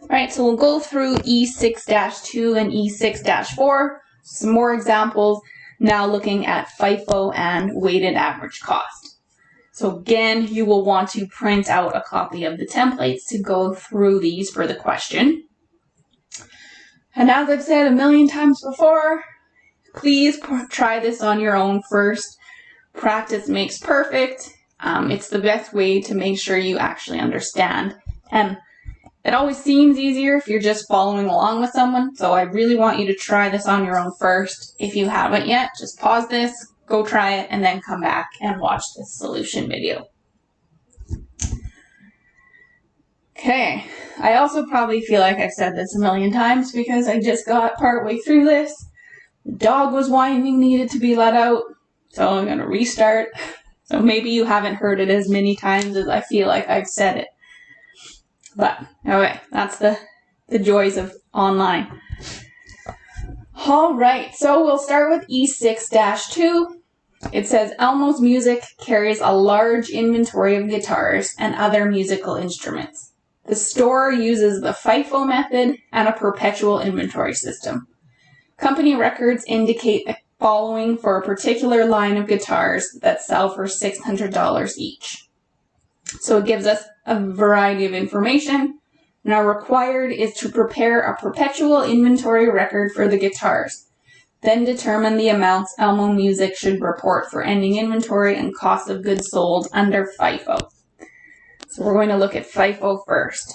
Right, so we'll go through E6-2 and E6-4, some more examples, now looking at FIFO and weighted average cost. So again, you will want to print out a copy of the templates to go through these for the question. And as I've said a million times before, please try this on your own first. Practice makes perfect. It's the best way to make sure you actually understand. And it always seems easier if you're just following along with someone, so I really want you to try this on your own first. If you haven't yet, just pause this, go try it, and then come back and watch this solution video. Okay, I also probably feel like I've said this a million times because I just got partway through this. The dog was whining, needed to be let out, so I'm going to restart. So maybe you haven't heard it as many times as I feel like I've said it. But, okay, that's the joys of online. All right, so we'll start with E6-2. It says, Elmo's Music carries a large inventory of guitars and other musical instruments. The store uses the FIFO method and a perpetual inventory system. Company records indicate the following for a particular line of guitars that sell for $600 each. So it gives us a variety of information. Now required is to prepare a perpetual inventory record for the guitars. Then determine the amounts Elmo Music should report for ending inventory and cost of goods sold under FIFO. So we're going to look at FIFO first.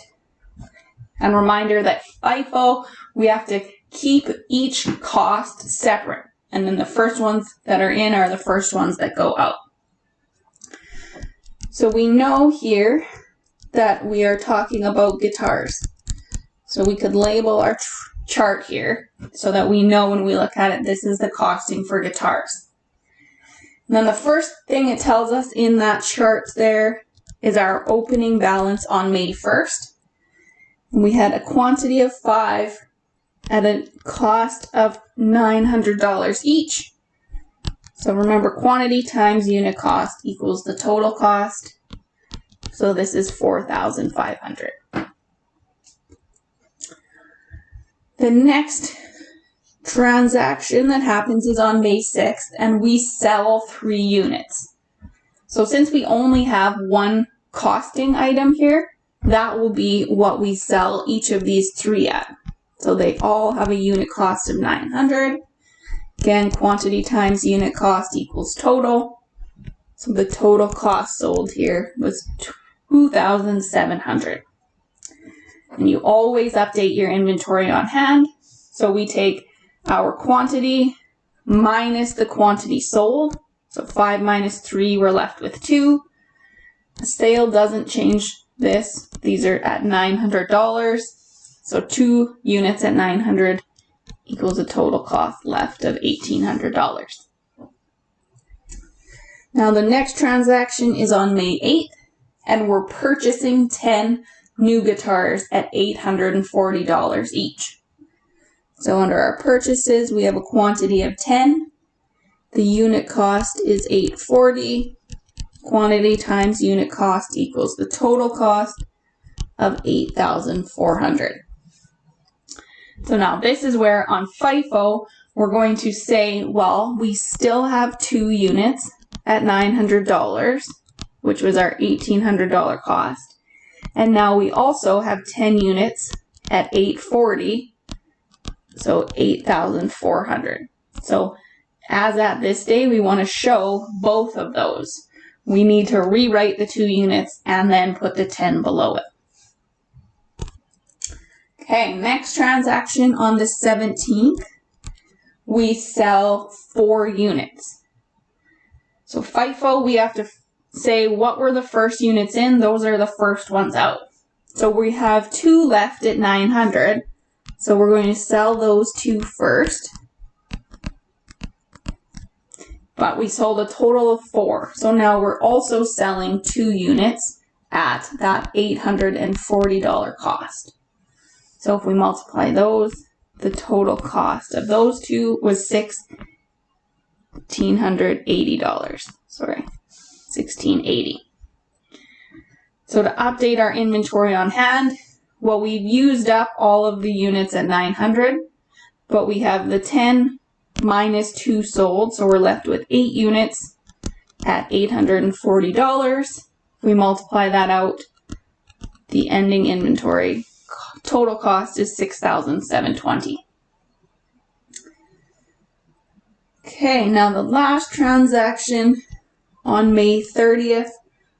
And reminder that FIFO, we have to keep each cost separate. And then the first ones that are in are the first ones that go out. So we know here that we are talking about guitars. So we could label our chart here so that we know when we look at it, this is the costing for guitars. And then the first thing it tells us in that chart there is our opening balance on May 1st. And we had a quantity of 5 at a cost of $900 each. So remember, quantity times unit cost equals the total cost. So this is $4,500. The next transaction that happens is on May 6th, and we sell 3 units. So since we only have one costing item here, that will be what we sell each of these 3 at. So they all have a unit cost of $900. Again, quantity times unit cost equals total. So the total cost sold here was $2,700. And you always update your inventory on hand. So we take our quantity minus the quantity sold. So 5 minus 3, we're left with 2. The sale doesn't change this. These are at $900. So 2 units at $900 equals a total cost left of $1,800. Now the next transaction is on May 8th, and we're purchasing 10 new guitars at $840 each. So under our purchases, we have a quantity of 10. The unit cost is $840. Quantity times unit cost equals the total cost of $8,400. So now this is where on FIFO, we're going to say, well, we still have 2 units at $900, which was our $1,800 cost. And now we also have 10 units at $840, so $8,400. So as at this day, we want to show both of those. We need to rewrite the 2 units and then put the 10 below it. Okay, next transaction on the 17th, we sell 4 units. So FIFO, we have to say what were the first units in, those are the first ones out. So we have 2 left at $900, so we're going to sell those 2 first. But we sold a total of 4, so now we're also selling 2 units at that $840 cost. So if we multiply those, the total cost of those 2 was $1,680. Sorry, $1,680. So to update our inventory on hand, well, we've used up all of the units at 900, but we have the 10 minus 2 sold, so we're left with 8 units at $840. If we multiply that out, the ending inventory total cost is $6,720. Okay, now the last transaction on May 30th,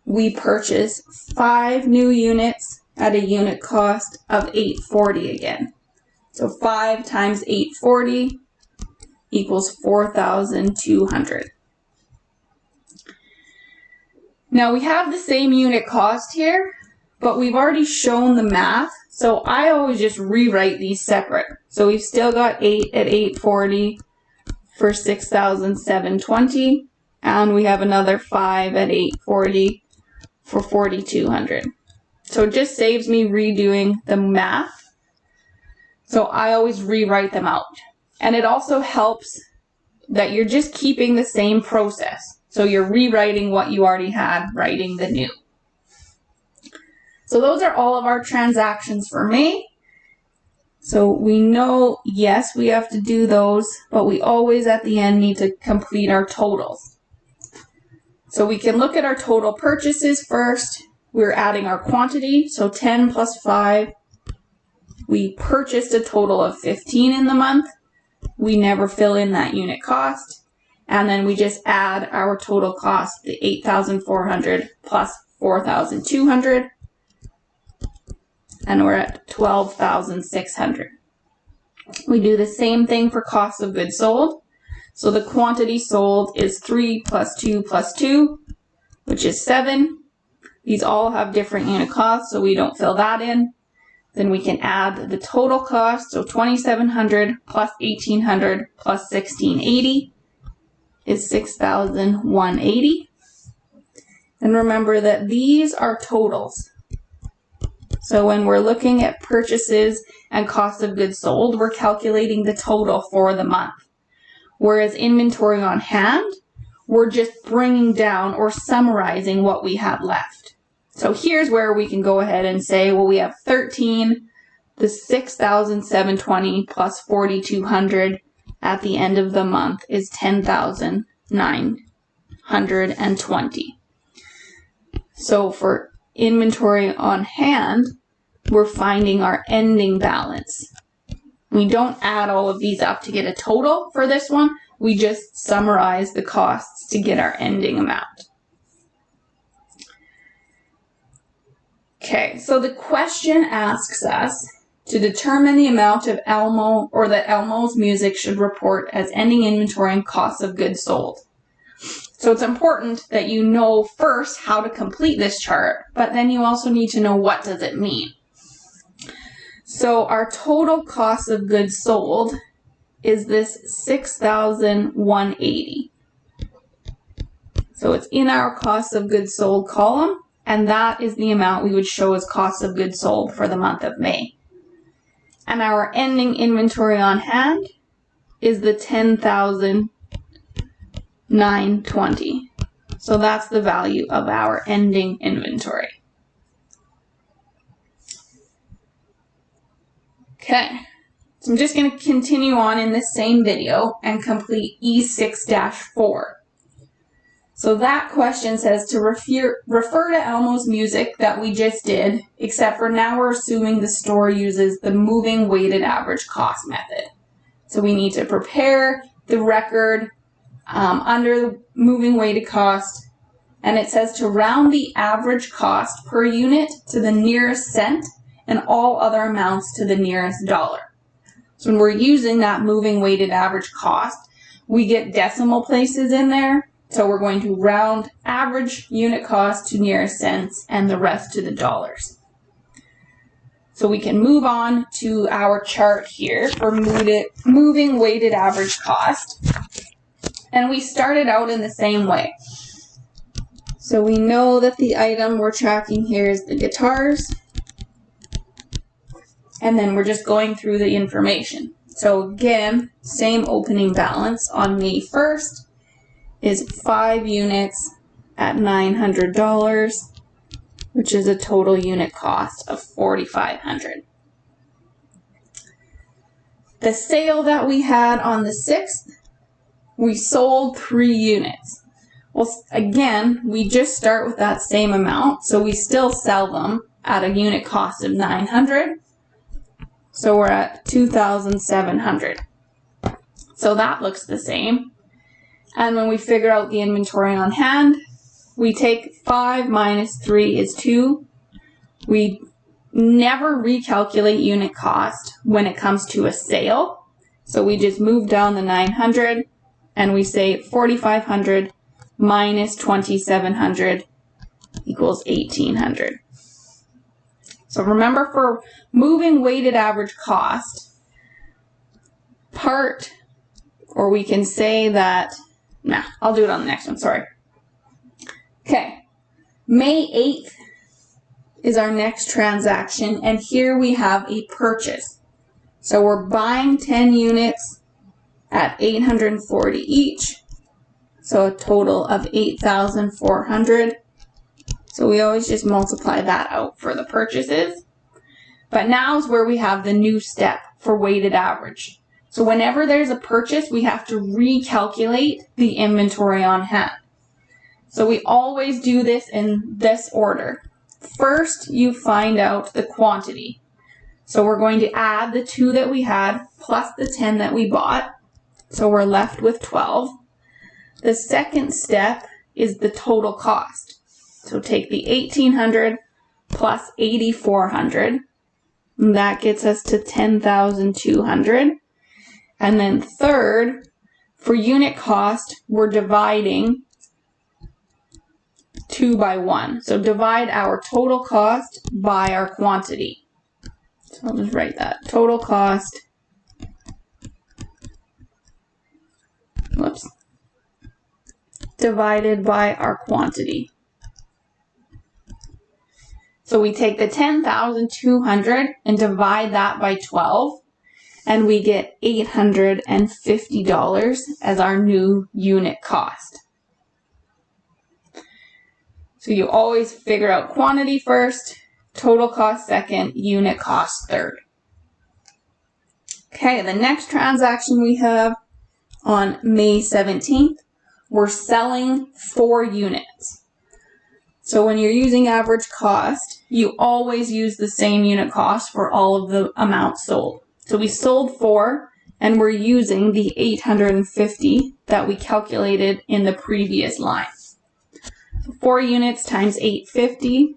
we purchased 5 new units at a unit cost of $840 again. So 5 times $840 equals $4,200. Now we have the same unit cost here, but we've already shown the math, so I always just rewrite these separate. So we've still got 8 at $840 for $6,720, and we have another 5 at $840 for $4,200. So it just saves me redoing the math, so I always rewrite them out. And it also helps that you're just keeping the same process. So you're rewriting what you already had, writing the new. So those are all of our transactions for May. So we know, yes, we have to do those, but we always at the end need to complete our totals. So we can look at our total purchases first. We're adding our quantity, so 10 plus 5. We purchased a total of 15 in the month. We never fill in that unit cost. And then we just add our total cost, the $8,400 plus $4,200. And we're at $12,600. We do the same thing for cost of goods sold. So the quantity sold is 3 plus 2 plus 2, which is 7. These all have different unit costs, so we don't fill that in. Then we can add the total cost, so $2,700 plus $1,800 plus $1,680 is $6,180. And remember that these are totals. So when we're looking at purchases and cost of goods sold, we're calculating the total for the month. Whereas inventory on hand, we're just bringing down or summarizing what we have left. So here's where we can go ahead and say, well, we have 13, the $6,720 plus $4,200 at the end of the month is $10,920. So for inventory on hand, we're finding our ending balance. We don't add all of these up to get a total for this one. We just summarize the costs to get our ending amount. Okay, so the question asks us to determine the amount of Elmo, or that Elmo's music should report as ending inventory and cost of goods sold. So it's important that you know first how to complete this chart, but then you also need to know what does it mean. So our total cost of goods sold is this $6,180. So it's in our cost of goods sold column, and that is the amount we would show as cost of goods sold for the month of May. And our ending inventory on hand is the $10,920. So that's the value of our ending inventory. Okay, so I'm just going to continue on in this same video and complete E6-4. So that question says to refer to Elmo's music that we just did, except for now we're assuming the store uses the moving weighted average cost method. So we need to prepare the record under the moving weighted cost, and it says to round the average cost per unit to the nearest cent and all other amounts to the nearest dollar. So when we're using that moving weighted average cost, we get decimal places in there. So we're going to round average unit cost to nearest cents and the rest to the dollars. So we can move on to our chart here for moving weighted average cost. And we started out in the same way. So we know that the item we're tracking here is the guitars. And then we're just going through the information. So again, same opening balance on May 1st. Is 5 units at $900. which is a total unit cost of $4,500. The sale that we had on the 6th, we sold 3 units. Well, again, we just start with that same amount, so we still sell them at a unit cost of $900. So we're at $2,700. So that looks the same. And when we figure out the inventory on hand, we take 5 minus 3 is 2. We never recalculate unit cost when it comes to a sale. So we just move down the 900 and we say 4,500 minus 2,700 equals 1,800. So remember, for moving weighted average cost, or we can say that, I'll do it on the next one, sorry. Okay, May 8th is our next transaction, and here we have a purchase. So we're buying 10 units at $840 each, so a total of $8,400. So we always just multiply that out for the purchases. But now is where we have the new step for weighted average. So whenever there's a purchase, we have to recalculate the inventory on hand. So we always do this in this order. First, you find out the quantity. So we're going to add the 2 that we had plus the 10 that we bought. So we're left with 12. The second step is the total cost. So take the 1,800 plus 8,400. And that gets us to 10,200. And then third, for unit cost, we're dividing 2 by 1. So divide our total cost by our quantity. So I'll just write that. Total cost, divided by our quantity. So we take the 10,200 and divide that by 12, and we get $850 as our new unit cost. So you always figure out quantity first, total cost second, unit cost third. Okay, the next transaction we have on May 17th, we're selling 4 units. So when you're using average cost, you always use the same unit cost for all of the amounts sold. So we sold 4, and we're using the 850 that we calculated in the previous line. So 4 units times 850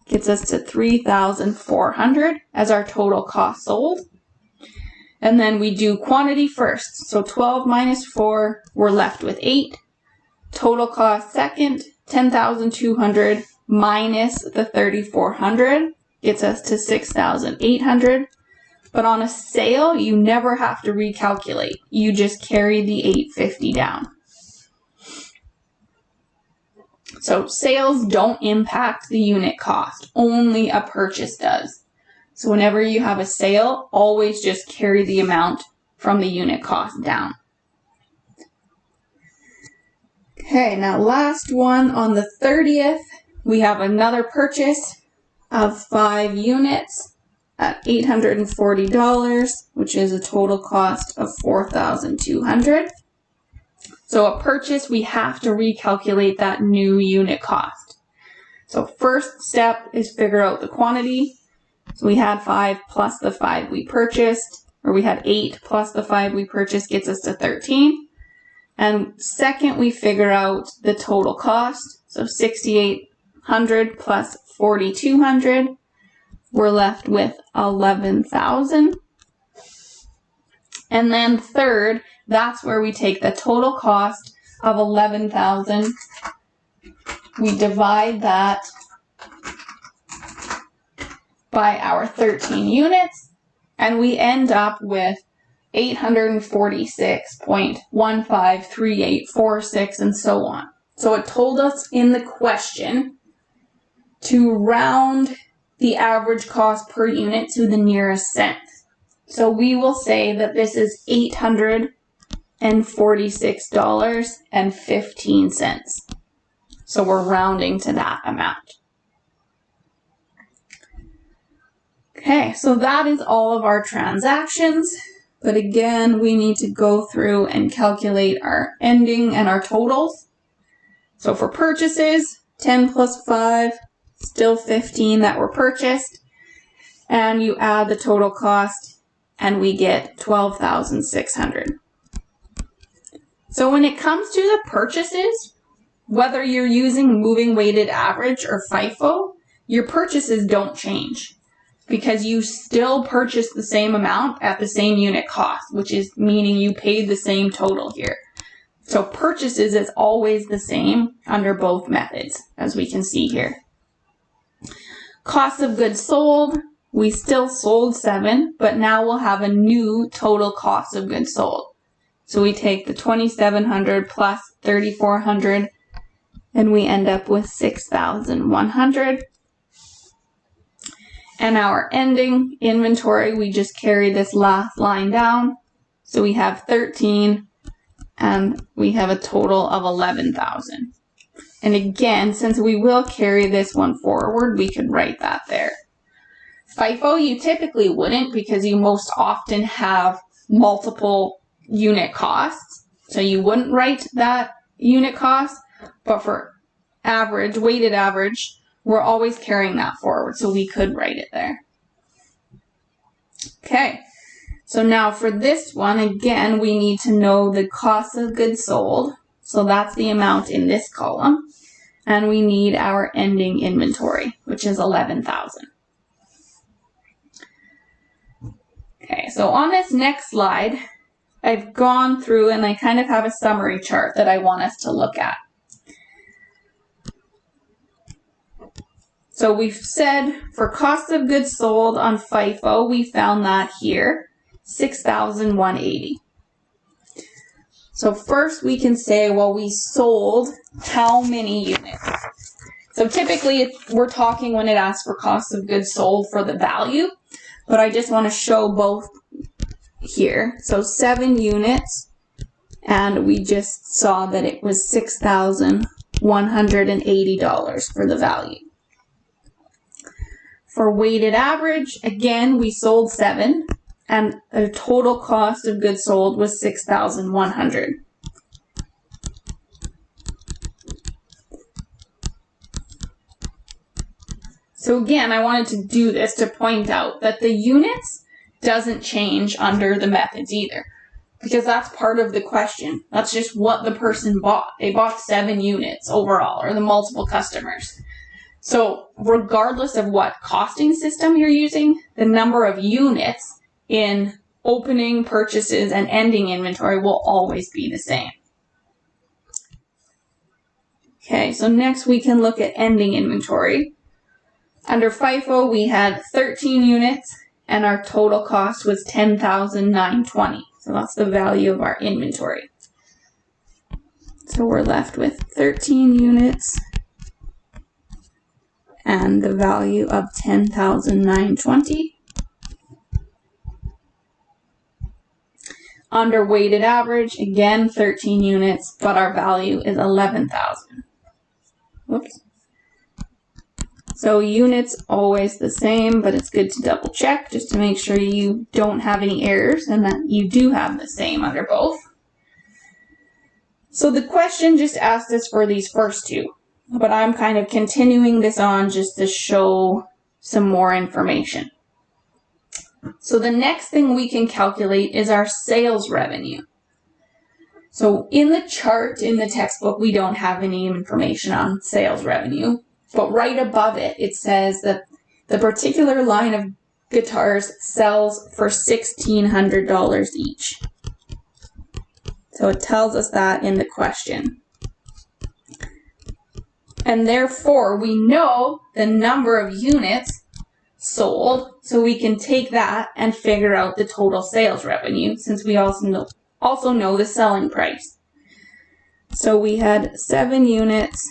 gets us to 3,400 as our total cost sold. And then we do quantity first. So 12 minus 4, we're left with 8. Total cost second, 10,200 minus the 3,400 gets us to 6,800. But on a sale, you never have to recalculate. You just carry the 850 down. So sales don't impact the unit cost. Only a purchase does. So whenever you have a sale, always just carry the amount from the unit cost down. Okay, now last one on the 30th, we have another purchase of 5 units at $840, which is a total cost of $4,200. So a purchase, we have to recalculate that new unit cost. So first step is figure out the quantity. So we had 5 plus the 5 we purchased, or we had 8 plus the 5 we purchased gets us to 13. And second, we figure out the total cost. So 6,800 plus 4,200. We're left with 11,000. And then third, that's where we take the total cost of 11,000. We divide that by our 13 units, and we end up with 846.153846 and so on. So it told us in the question to round the average cost per unit to the nearest cent. So we will say that this is $846.15. So we're rounding to that amount. Okay, so that is all of our transactions. But again, we need to go through and calculate our ending and our totals. So for purchases, 10 plus 5, still 15 that were purchased. And you add the total cost, and we get $12,600. So when it comes to the purchases, whether you're using moving weighted average or FIFO, your purchases don't change because you still purchase the same amount at the same unit cost, which is meaning you paid the same total here. So purchases is always the same under both methods, as we can see here. Cost of goods sold, we still sold 7, but now we'll have a new total cost of goods sold. So we take the $2,700 plus $3,400, and we end up with $6,100. And our ending inventory, we just carry this last line down. So we have 13, and we have a total of 11,000. And again, since we will carry this one forward, we could write that there. FIFO, you typically wouldn't because you most often have multiple unit costs. So you wouldn't write that unit cost, but for average, weighted average, we're always carrying that forward, so we could write it there. Okay, so now for this one, again, we need to know the cost of goods sold. So that's the amount in this column. And we need our ending inventory, which is 11,000. Okay, so on this next slide, I've gone through and I kind of have a summary chart that I want us to look at. So we've said for cost of goods sold on FIFO, we found that here, $6,180. So first we can say, well, we sold how many units? So typically we're talking when it asks for cost of goods sold for the value, but I just want to show both here. So 7 units, and we just saw that it was $6,180 for the value. For weighted average, again, we sold 7, and the total cost of goods sold was $6,100. So again, I wanted to do this to point out that the units doesn't change under the methods either, because that's part of the question. That's just what the person bought. They bought 7 units overall, or the multiple customers. So regardless of what costing system you're using, the number of units in opening, purchases, and ending inventory will always be the same. Okay, so next we can look at ending inventory. Under FIFO, we had 13 units, and our total cost was $10,920. So that's the value of our inventory. So we're left with 13 units and the value of $10,920. Under weighted average, again 13 units, but our value is 11,000. Whoops. So units always the same, but it's good to double check just to make sure you don't have any errors and that you do have the same under both. So the question just asked us for these first two, but I'm kind of continuing this on just to show some more information. So the next thing we can calculate is our sales revenue. So in the chart in the textbook, we don't have any information on sales revenue, but right above it, it says that the particular line of guitars sells for $1,600 each. So it tells us that in the question. And therefore, we know the number of units sold, so we can take that and figure out the total sales revenue, since we also know the selling price. So we had 7 units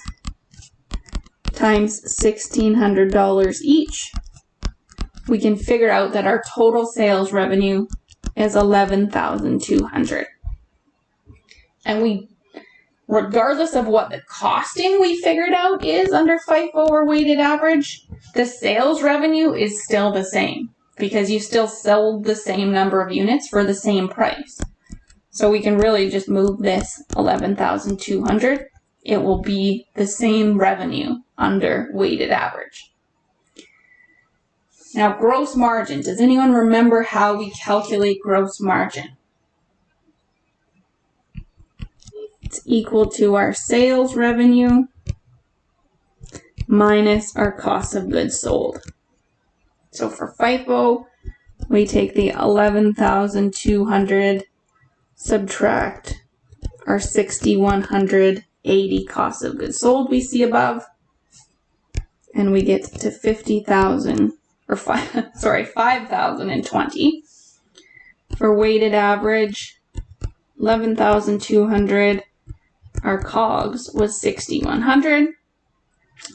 times $1,600 each. We can figure out that our total sales revenue is $11,200. And we, regardless of what the costing we figured out is under FIFO or weighted average, the sales revenue is still the same. because you still sold the same number of units for the same price. So we can really just move this 11,200. It will be the same revenue under weighted average. Now, gross margin. Does anyone remember how we calculate gross margin? It's equal to our sales revenue minus our cost of goods sold. So for FIFO, we take the 11,200, subtract our 6,180 cost of goods sold we see above, and we get to 5,020. For weighted average, 11,200, our COGS was 6,100.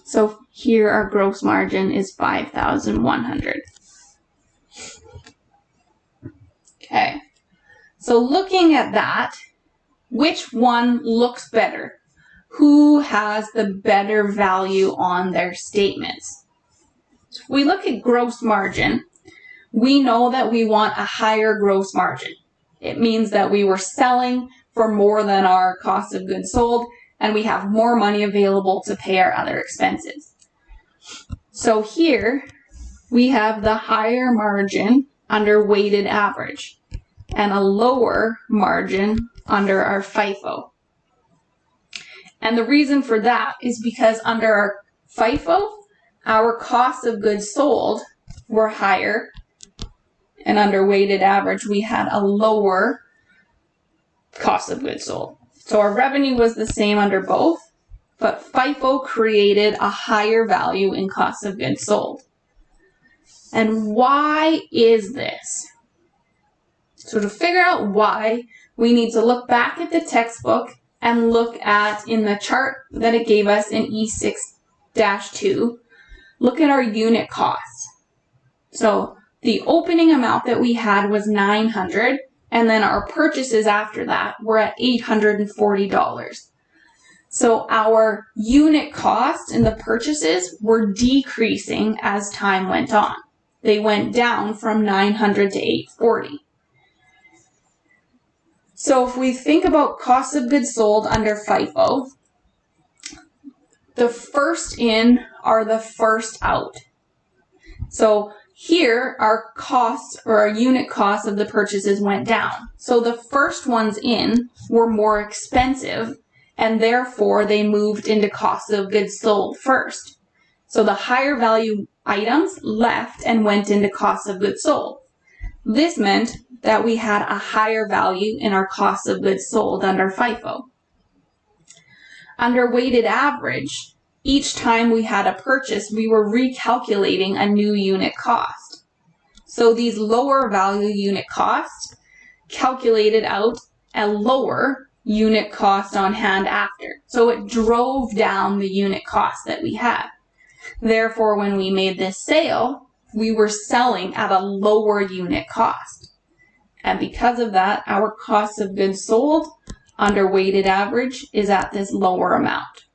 So here our gross margin is 5,100. Okay, so looking at that, which one looks better? Who has the better value on their statements? So if we look at gross margin, we know that we want a higher gross margin. It means that we were selling for more than our cost of goods sold, and we have more money available to pay our other expenses. So here we have the higher margin under weighted average and a lower margin under our FIFO. And the reason for that is because under our FIFO, our cost of goods sold were higher, and under weighted average, we had a lower cost of goods sold. So our revenue was the same under both, but FIFO created a higher value in cost of goods sold. And why is this? So to figure out why, we need to look back at the textbook and look at, in the chart that it gave us in E6-2, look at our unit costs. So the opening amount that we had was $900, and then our purchases after that were at $840. So our unit costs in the purchases were decreasing as time went on. They went down from $900 to $840. So if we think about cost of goods sold under FIFO, the first in are the first out. So here our costs, or our unit costs of the purchases, went down. So the first ones in were more expensive, and therefore they moved into cost of goods sold first. So the higher value items left and went into cost of goods sold. This meant that we had a higher value in our cost of goods sold under FIFO. Under weighted average, each time we had a purchase, we were recalculating a new unit cost. So these lower value unit costs calculated out a lower unit cost on hand after. So it drove down the unit cost that we had. Therefore, when we made this sale, we were selling at a lower unit cost. And because of that, our cost of goods sold under weighted average is at this lower amount.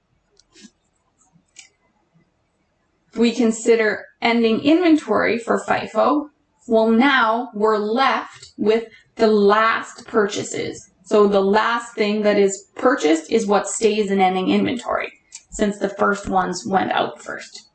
If we consider ending inventory for FIFO, well, now we're left with the last purchases. So the last thing that is purchased is what stays in ending inventory, since the first ones went out first.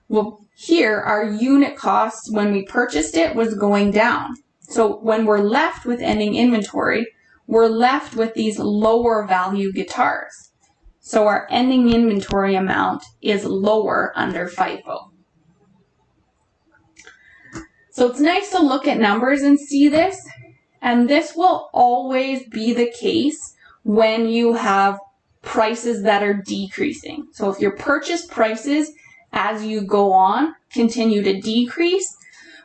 Well, here our unit cost when we purchased it was going down. So when we're left with ending inventory, we're left with these lower value guitars. So our ending inventory amount is lower under FIFO. So it's nice to look at numbers and see this, and this will always be the case when you have prices that are decreasing. So if your purchase prices as you go on continue to decrease,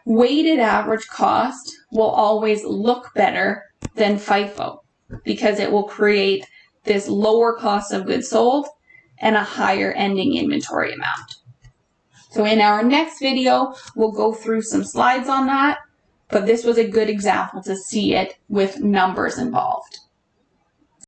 weighted average cost will always look better than FIFO because it will create this lower cost of goods sold and a higher ending inventory amount. So in our next video, we'll go through some slides on that, but this was a good example to see it with numbers involved.